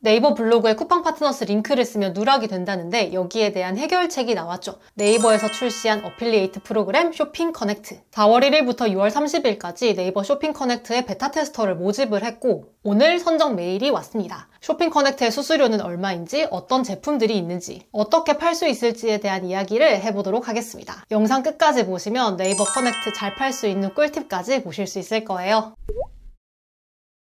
네이버 블로그에 쿠팡 파트너스 링크를 쓰면 누락이 된다는데 여기에 대한 해결책이 나왔죠. 네이버에서 출시한 어필리에이트 프로그램 쇼핑 커넥트. 4월 1일부터 6월 30일까지 네이버 쇼핑 커넥트의 베타 테스터를 모집을 했고 오늘 선정 메일이 왔습니다. 쇼핑 커넥트의 수수료는 얼마인지, 어떤 제품들이 있는지, 어떻게 팔 수 있을지에 대한 이야기를 해보도록 하겠습니다. 영상 끝까지 보시면 네이버 커넥트 잘 팔 수 있는 꿀팁까지 보실 수 있을 거예요.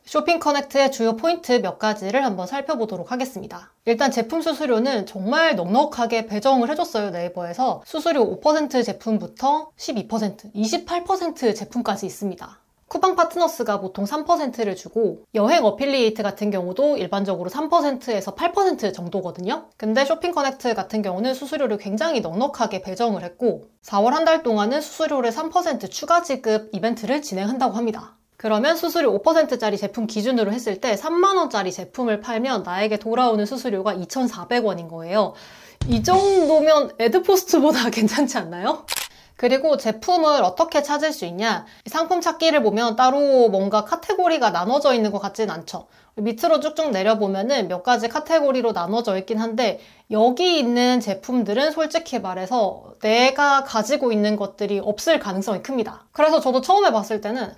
쇼핑 커넥트의 주요 포인트 몇 가지를 한번 살펴보도록 하겠습니다. 일단 제품 수수료는 정말 넉넉하게 배정을 해줬어요. 네이버에서 수수료 5% 제품부터 12%, 28% 제품까지 있습니다. 쿠팡 파트너스가 보통 3%를 주고 여행 어필리에이트 같은 경우도 일반적으로 3%에서 8% 정도거든요. 근데 쇼핑 커넥트 같은 경우는 수수료를 굉장히 넉넉하게 배정을 했고 4월 한 달 동안은 수수료를 3% 추가 지급 이벤트를 진행한다고 합니다. 그러면 수수료 5%짜리 제품 기준으로 했을 때 3만원짜리 제품을 팔면 나에게 돌아오는 수수료가 2,400원인 거예요. 이 정도면 에드포스트보다 괜찮지 않나요? 그리고 제품을 어떻게 찾을 수 있냐? 상품 찾기를 보면 따로 뭔가 카테고리가 나눠져 있는 것 같진 않죠. 밑으로 쭉쭉 내려보면은 몇 가지 카테고리로 나눠져 있긴 한데 여기 있는 제품들은 솔직히 말해서 내가 가지고 있는 것들이 없을 가능성이 큽니다. 그래서 저도 처음에 봤을 때는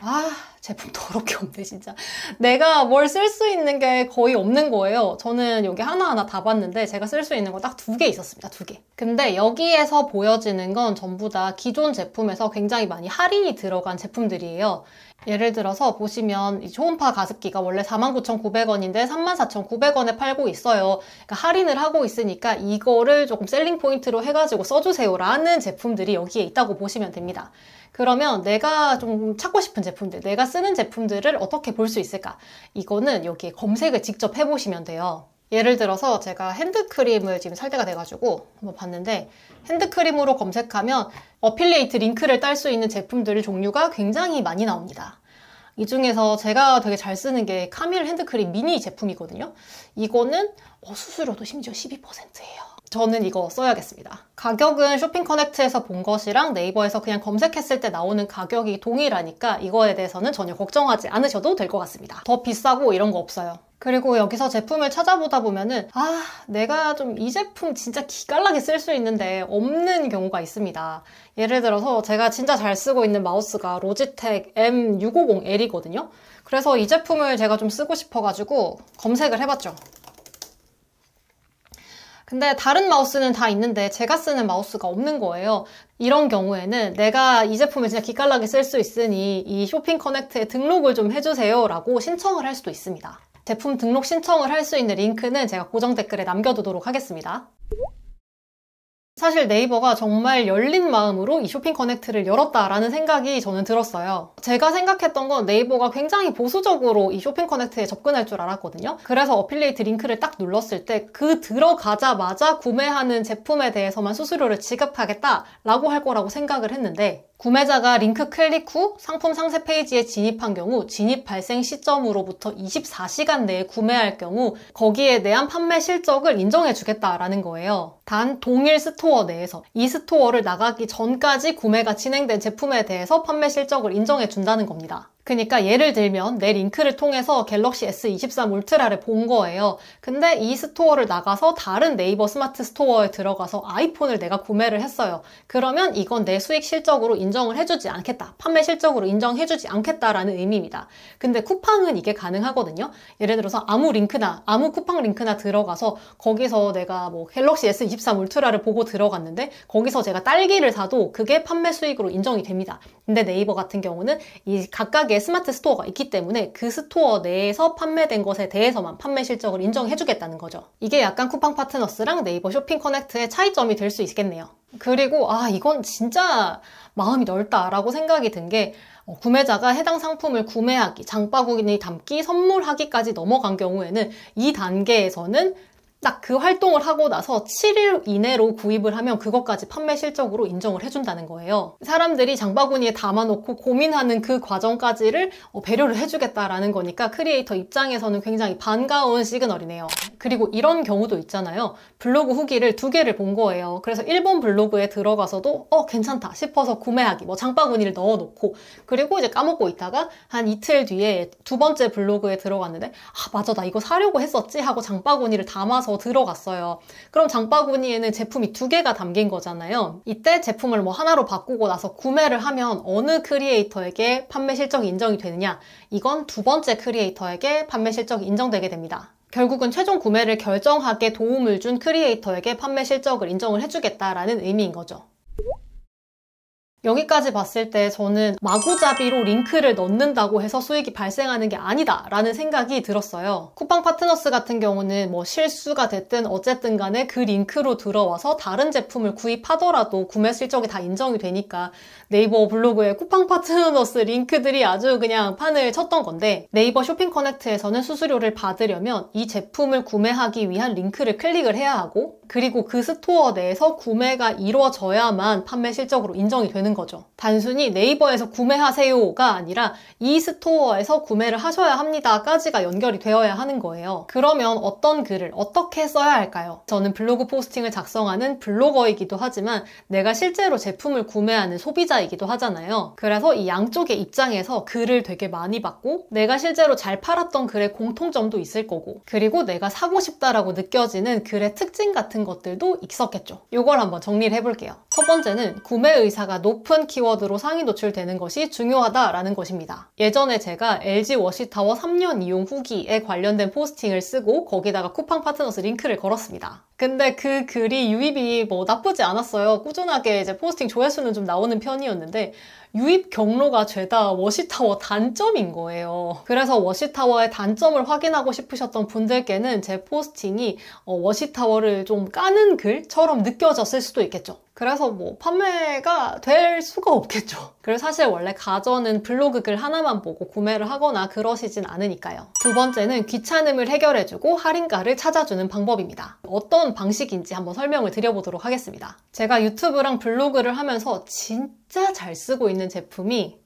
제품 더럽게 없네 진짜. 내가 뭘 쓸 수 있는 게 거의 없는 거예요. 저는 여기 하나하나 다 봤는데 제가 쓸 수 있는 거 딱 2개 있었습니다. 2개. 근데 여기에서 보여지는 건 전부 다 기존 제품에서 굉장히 많이 할인이 들어간 제품들이에요. 예를 들어서 보시면 이 초음파 가습기가 원래 49,900원인데 34,900원에 팔고 있어요. 그러니까 할인을 하고 있으니까 이거를 조금 셀링 포인트로 해가지고 써주세요 라는 제품들이 여기에 있다고 보시면 됩니다. 그러면 내가 좀 찾고 싶은 제품들, 내가 쓰는 제품들을 어떻게 볼 수 있을까? 이거는 여기에 검색을 직접 해보시면 돼요. 예를 들어서 제가 핸드크림을 지금 살 때가 돼가지고 한번 봤는데 핸드크림으로 검색하면 어필리에이트 링크를 딸 수 있는 제품들 종류가 굉장히 많이 나옵니다. 이 중에서 제가 되게 잘 쓰는 게 카밀 핸드크림 미니 제품이거든요. 이거는 수수료도 심지어 12%예요. 저는 이거 써야겠습니다. 가격은 쇼핑 커넥트에서 본 것이랑 네이버에서 그냥 검색했을 때 나오는 가격이 동일하니까 이거에 대해서는 전혀 걱정하지 않으셔도 될 것 같습니다. 더 비싸고 이런 거 없어요. 그리고 여기서 제품을 찾아보다 보면은 내가 좀 이 제품 진짜 기깔나게 쓸 수 있는데 없는 경우가 있습니다. 예를 들어서 제가 진짜 잘 쓰고 있는 마우스가 로지텍 M650L이거든요. 그래서 이 제품을 제가 좀 쓰고 싶어가지고 검색을 해봤죠. 근데 다른 마우스는 다 있는데 제가 쓰는 마우스가 없는 거예요. 이런 경우에는 내가 이 제품을 진짜 기깔나게 쓸 수 있으니 이 쇼핑 커넥트에 등록을 좀 해주세요 라고 신청을 할 수도 있습니다. 제품 등록 신청을 할 수 있는 링크는 제가 고정 댓글에 남겨두도록 하겠습니다. 사실 네이버가 정말 열린 마음으로 이 쇼핑 커넥트를 열었다라는 생각이 저는 들었어요. 제가 생각했던 건 네이버가 굉장히 보수적으로 이 쇼핑 커넥트에 접근할 줄 알았거든요. 그래서 어필리에이트 링크를 딱 눌렀을 때 그 들어가자마자 구매하는 제품에 대해서만 수수료를 지급하겠다라고 할 거라고 생각을 했는데 구매자가 링크 클릭 후 상품 상세 페이지에 진입한 경우 진입 발생 시점으로부터 24시간 내에 구매할 경우 거기에 대한 판매 실적을 인정해주겠다라는 거예요. 단 동일 스토어 내에서 이 스토어를 나가기 전까지 구매가 진행된 제품에 대해서 판매 실적을 인정해준다는 겁니다. 그러니까 예를 들면 내 링크를 통해서 갤럭시 S23 울트라를 본 거예요. 근데 이 스토어를 나가서 다른 네이버 스마트 스토어에 들어가서 아이폰을 내가 구매를 했어요. 그러면 이건 내 수익 실적으로 인정을 해주지 않겠다. 판매 실적으로 인정해주지 않겠다라는 의미입니다. 근데 쿠팡은 이게 가능하거든요. 예를 들어서 아무 링크나 아무 쿠팡 링크나 들어가서 거기서 내가 뭐 갤럭시 S23 울트라를 보고 들어갔는데 거기서 제가 딸기를 사도 그게 판매 수익으로 인정이 됩니다. 근데 네이버 같은 경우는 이 각각의 스마트 스토어가 있기 때문에 그 스토어 내에서 판매된 것에 대해서만 판매 실적을 인정해주겠다는 거죠. 이게 약간 쿠팡 파트너스랑 네이버 쇼핑 커넥트의 차이점이 될 수 있겠네요. 그리고 이건 진짜 마음이 넓다라고 생각이 든 게 구매자가 해당 상품을 구매하기, 장바구니 담기, 선물하기까지 넘어간 경우에는 이 단계에서는 딱 그 활동을 하고 나서 7일 이내로 구입을 하면 그것까지 판매 실적으로 인정을 해준다는 거예요. 사람들이 장바구니에 담아놓고 고민하는 그 과정까지를 배려를 해주겠다라는 거니까 크리에이터 입장에서는 굉장히 반가운 시그널이네요. 그리고 이런 경우도 있잖아요. 블로그 후기를 2개를 본 거예요. 그래서 일본 블로그에 들어가서도 괜찮다 싶어서 구매하기, 뭐 장바구니를 넣어놓고, 그리고 이제 까먹고 있다가 한 이틀 뒤에 2번째 블로그에 들어갔는데 맞아, 나 이거 사려고 했었지 하고 장바구니를 담아서 들어갔어요. 그럼 장바구니에는 제품이 2개가 담긴 거잖아요. 이때 제품을 뭐 하나로 바꾸고 나서 구매를 하면 어느 크리에이터에게 판매 실적이 인정이 되느냐? 이건 2번째 크리에이터에게 판매 실적이 인정되게 됩니다. 결국은 최종 구매를 결정하게 도움을 준 크리에이터에게 판매 실적을 인정을 해주겠다라는 의미인 거죠. 여기까지 봤을 때 저는 마구잡이로 링크를 넣는다고 해서 수익이 발생하는 게 아니다 라는 생각이 들었어요. 쿠팡 파트너스 같은 경우는 뭐 실수가 됐든 어쨌든 간에 그 링크로 들어와서 다른 제품을 구입하더라도 구매 실적이 다 인정이 되니까 네이버 블로그에 쿠팡 파트너스 링크들이 아주 그냥 판을 쳤던 건데, 네이버 쇼핑 커넥트에서는 수수료를 받으려면 이 제품을 구매하기 위한 링크를 클릭을 해야 하고, 그리고 그 스토어 내에서 구매가 이루어져야만 판매 실적으로 인정이 되는 거죠. 단순히 네이버에서 구매하세요가 아니라 이 스토어에서 구매를 하셔야 합니다까지가 연결이 되어야 하는 거예요. 그러면 어떤 글을 어떻게 써야 할까요? 저는 블로그 포스팅을 작성하는 블로거이기도 하지만 내가 실제로 제품을 구매하는 소비자이기도 하잖아요. 그래서 이 양쪽의 입장에서 글을 되게 많이 받고, 내가 실제로 잘 팔았던 글의 공통점도 있을 거고, 그리고 내가 사고 싶다라고 느껴지는 글의 특징 같은 것들도 있었겠죠. 이걸 한번 정리를 해볼게요. 첫 번째는 구매 의사가 높은 키워드로 상위 노출되는 것이 중요하다라는 것입니다. 예전에 제가 LG 워시타워 3년 이용 후기에 관련된 포스팅을 쓰고 거기다가 쿠팡 파트너스 링크를 걸었습니다. 근데 그 글이 유입이 뭐 나쁘지 않았어요. 꾸준하게 이제 포스팅 조회수는 좀 나오는 편이었는데 유입 경로가 죄다 워시타워 단점인 거예요. 그래서 워시타워의 단점을 확인하고 싶으셨던 분들께는 제 포스팅이 워시타워를 좀 까는 글처럼 느껴졌을 수도 있겠죠. 그래서 뭐 판매가 될 수가 없겠죠. 그리고 사실 원래 가전은 블로그 글 하나만 보고 구매를 하거나 그러시진 않으니까요. 두 번째는 귀찮음을 해결해주고 할인가를 찾아주는 방법입니다. 어떤 방식인지 한번 설명을 드려보도록 하겠습니다. 제가 유튜브랑 블로그를 하면서 진짜 잘 쓰고 있는 제품이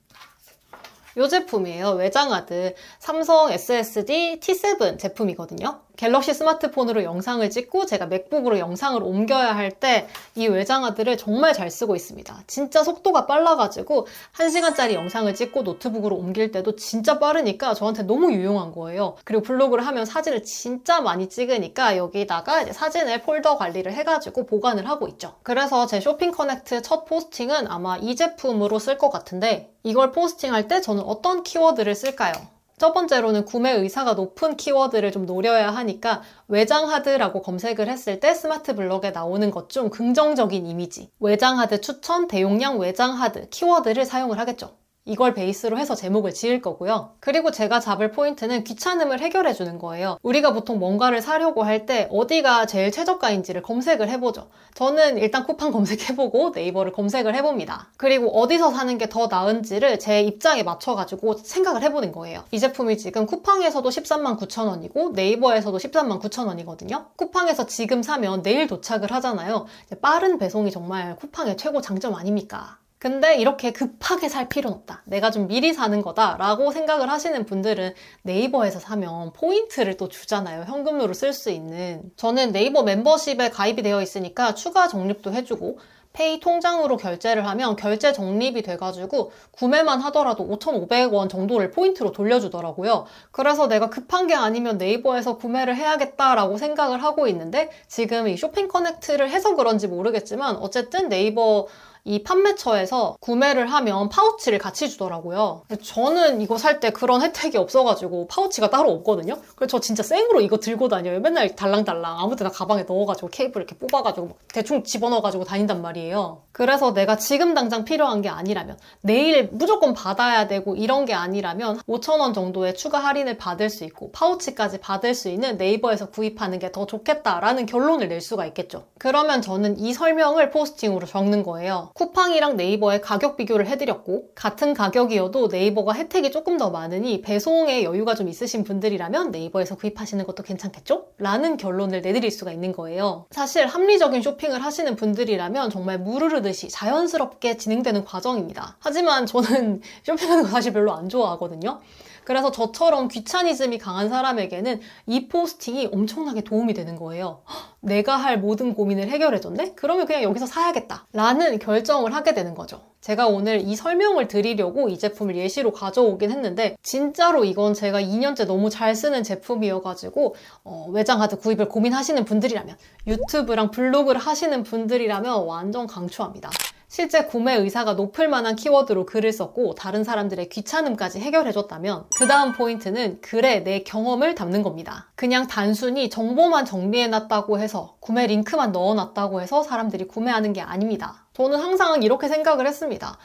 이 제품이에요. 외장하드 삼성 SSD T7 제품이거든요. 갤럭시 스마트폰으로 영상을 찍고 제가 맥북으로 영상을 옮겨야 할 때 이 외장하드를 정말 잘 쓰고 있습니다. 진짜 속도가 빨라가지고 1시간짜리 영상을 찍고 노트북으로 옮길 때도 진짜 빠르니까 저한테 너무 유용한 거예요. 그리고 블로그를 하면 사진을 진짜 많이 찍으니까 여기다가 이제 사진을 폴더 관리를 해가지고 보관을 하고 있죠. 그래서 제 쇼핑 커넥트 첫 포스팅은 아마 이 제품으로 쓸 것 같은데, 이걸 포스팅할 때 저는 어떤 키워드를 쓸까요? 첫 번째로는 구매 의사가 높은 키워드를 좀 노려야 하니까 외장하드라고 검색을 했을 때 스마트 블럭에 나오는 것 중 긍정적인 이미지, 외장하드 추천, 대용량 외장하드 키워드를 사용을 하겠죠. 이걸 베이스로 해서 제목을 지을 거고요. 그리고 제가 잡을 포인트는 귀찮음을 해결해 주는 거예요. 우리가 보통 뭔가를 사려고 할 때 어디가 제일 최저가인지를 검색을 해보죠. 저는 일단 쿠팡 검색해보고 네이버를 검색을 해봅니다. 그리고 어디서 사는 게 더 나은지를 제 입장에 맞춰가지고 생각을 해보는 거예요. 이 제품이 지금 쿠팡에서도 13만 9천 원이고 네이버에서도 13만 9천 원이거든요. 쿠팡에서 지금 사면 내일 도착을 하잖아요. 빠른 배송이 정말 쿠팡의 최고 장점 아닙니까? 근데 이렇게 급하게 살 필요는 없다. 내가 좀 미리 사는 거다 라고 생각을 하시는 분들은 네이버에서 사면 포인트를 또 주잖아요. 현금으로 쓸 수 있는. 저는 네이버 멤버십에 가입이 되어 있으니까 추가 적립도 해주고 페이 통장으로 결제를 하면 결제 적립이 돼가지고 구매만 하더라도 5,500원 정도를 포인트로 돌려주더라고요. 그래서 내가 급한 게 아니면 네이버에서 구매를 해야겠다라고 생각을 하고 있는데, 지금 이 쇼핑 커넥트를 해서 그런지 모르겠지만 어쨌든 네이버 이 판매처에서 구매를 하면 파우치를 같이 주더라고요. 저는 이거 살 때 그런 혜택이 없어가지고 파우치가 따로 없거든요. 그래서 저 진짜 생으로 이거 들고 다녀요. 맨날 달랑달랑 아무 데나 가방에 넣어가지고 케이블 이렇게 뽑아가지고 대충 집어넣어가지고 다닌단 말이에요. 그래서 내가 지금 당장 필요한 게 아니라면, 내일 무조건 받아야 되고 이런 게 아니라면 5,000원 정도의 추가 할인을 받을 수 있고 파우치까지 받을 수 있는 네이버에서 구입하는 게 더 좋겠다라는 결론을 낼 수가 있겠죠. 그러면 저는 이 설명을 포스팅으로 적는 거예요. 쿠팡이랑 네이버의 가격 비교를 해드렸고 같은 가격이어도 네이버가 혜택이 조금 더 많으니 배송에 여유가 좀 있으신 분들이라면 네이버에서 구입하시는 것도 괜찮겠죠? 라는 결론을 내드릴 수가 있는 거예요. 사실 합리적인 쇼핑을 하시는 분들이라면 정말 물 흐르듯이 자연스럽게 진행되는 과정입니다. 하지만 저는 쇼핑하는 거 사실 별로 안 좋아하거든요. 그래서 저처럼 귀차니즘이 강한 사람에게는 이 포스팅이 엄청나게 도움이 되는 거예요. 내가 할 모든 고민을 해결해줬네? 그러면 그냥 여기서 사야겠다 라는 결정을 하게 되는 거죠. 제가 오늘 이 설명을 드리려고 이 제품을 예시로 가져오긴 했는데 진짜로 이건 제가 2년째 너무 잘 쓰는 제품이어가지고 외장하드 구입을 고민하시는 분들이라면 유튜브랑 블로그를 하시는 분들이라면 완전 강추합니다. 실제 구매 의사가 높을 만한 키워드로 글을 썼고 다른 사람들의 귀찮음까지 해결해줬다면 그 다음 포인트는 글에 내 경험을 담는 겁니다. 그냥 단순히 정보만 정리해놨다고 해서 구매 링크만 넣어놨다고 해서 사람들이 구매하는 게 아닙니다. 저는 항상 이렇게 생각을 했습니다.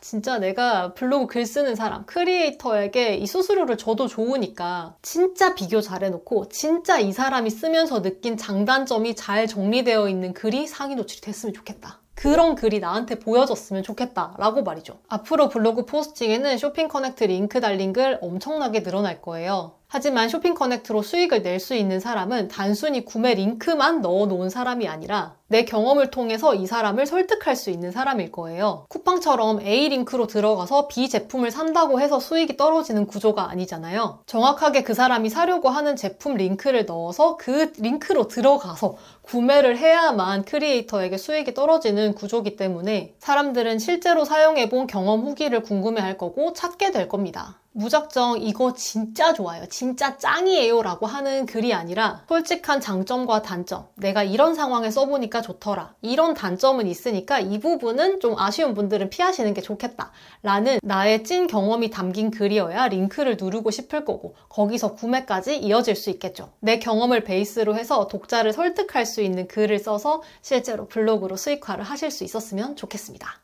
진짜 내가 블로그 글 쓰는 사람, 크리에이터에게 이 수수료를 줘도 좋으니까 진짜 비교 잘해놓고 진짜 이 사람이 쓰면서 느낀 장단점이 잘 정리되어 있는 글이 상위 노출이 됐으면 좋겠다. 그런 글이 나한테 보여졌으면 좋겠다라고 말이죠. 앞으로 블로그 포스팅에는 쇼핑 커넥트 링크 달린 글 엄청나게 늘어날 거예요. 하지만 쇼핑 커넥트로 수익을 낼 수 있는 사람은 단순히 구매 링크만 넣어놓은 사람이 아니라 내 경험을 통해서 이 사람을 설득할 수 있는 사람일 거예요. 쿠팡처럼 A 링크로 들어가서 B 제품을 산다고 해서 수익이 떨어지는 구조가 아니잖아요. 정확하게 그 사람이 사려고 하는 제품 링크를 넣어서 그 링크로 들어가서 구매를 해야만 크리에이터에게 수익이 떨어지는 구조이기 때문에 사람들은 실제로 사용해본 경험 후기를 궁금해할 거고 찾게 될 겁니다. 무작정 이거 진짜 좋아요, 진짜 짱이에요 라고 하는 글이 아니라 솔직한 장점과 단점, 내가 이런 상황에 써보니까 좋더라, 이런 단점은 있으니까 이 부분은 좀 아쉬운 분들은 피하시는 게 좋겠다 라는 나의 찐 경험이 담긴 글이어야 링크를 누르고 싶을 거고 거기서 구매까지 이어질 수 있겠죠. 내 경험을 베이스로 해서 독자를 설득할 수 있는 글을 써서 실제로 블로그로 수익화를 하실 수 있었으면 좋겠습니다.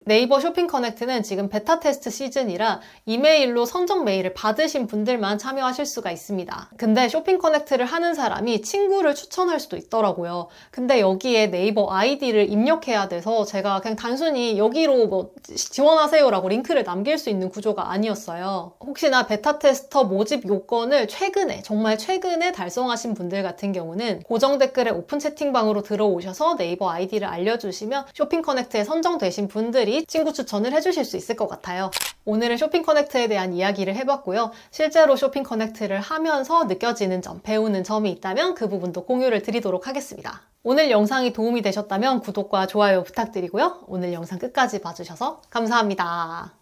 네이버 쇼핑 커넥트는 지금 베타 테스트 시즌이라 이메일로 선정 메일을 받으신 분들만 참여하실 수가 있습니다. 근데 쇼핑 커넥트를 하는 사람이 친구를 추천할 수도 있더라고요. 근데 여기에 네이버 아이디를 입력해야 돼서 제가 그냥 단순히 여기로 뭐 지원하세요라고 링크를 남길 수 있는 구조가 아니었어요. 혹시나 베타 테스터 모집 요건을 정말 최근에 달성하신 분들 같은 경우는 고정 댓글에 오픈 채팅방으로 들어오셔서 네이버 아이디를 알려주시면 쇼핑 커넥트에 선정되신 분들이 친구 추천을 해주실 수 있을 것 같아요. 오늘은 쇼핑 커넥트에 대한 이야기를 해봤고요. 실제로 쇼핑 커넥트를 하면서 느껴지는 점, 배우는 점이 있다면 그 부분도 공유를 드리도록 하겠습니다. 오늘 영상이 도움이 되셨다면 구독과 좋아요 부탁드리고요. 오늘 영상 끝까지 봐주셔서 감사합니다.